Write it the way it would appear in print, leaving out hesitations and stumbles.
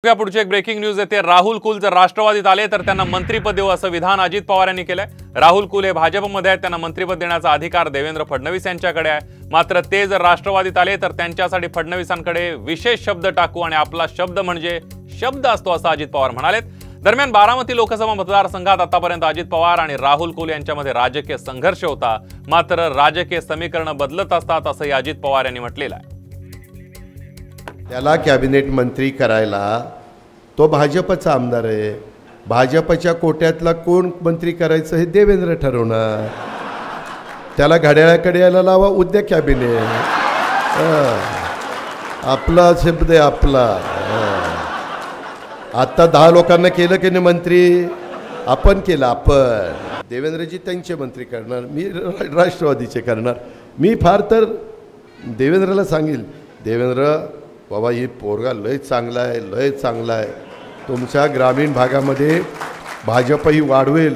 पुढची एक breaking news येते। राहुल कुल जर राष्ट्रवादीत आले तर त्यांना मंत्रिपद देऊ असं विधान अजित पवार यांनी केलंय। राहुल कुल हे भाजपमध्ये आहेत, त्यांना मंत्रिपद देण्याचा अधिकार देवेंद्र फडणवीस यांच्याकडे आहे। मात्र ते जर राष्ट्रवादीत आले तर त्यांच्यासाठी फडणवीसांकडे विशेष शब्द टाकू आणि आपला शब्द म्हणजे शब्द असतो असं अजित पवार म्हणालेत। दरम्यान बारामती लोकसभा मतदारसंघात आतापर्यंत अजित पवार आणि राहुल कुल यांच्यामध्ये राजकीय संघर्ष होता, मात्र राजकीय समीकरण बदलत असतात असंही अजित पवार यांनी म्हटलेलं आहे। त्याला कॅबिनेट मंत्री करायला तो भाजपचा आमदार आहे। भाजपच्या कोट्यातला कोण मंत्री करायचं हे देवेंद्र ठरवणार। त्याला घड्याळाकडे यायला लावा, उद्या कॅबिनेट आपला शब्द आहे आपला। आता 10 लोकांना केलं की नाही मंत्री, आपण केलं। आपण देवेंद्रजी त्यांचे मंत्री करणार, मी राष्ट्रवादीचे करणार। मी फार तर देवेंद्रला सांगेल, देवेंद्र बाबा ही पोरगा लय चांगला आहे, लय चांगला आहे। तुमच्या ग्रामीण भागामध्ये भाजप ही वाढवेल।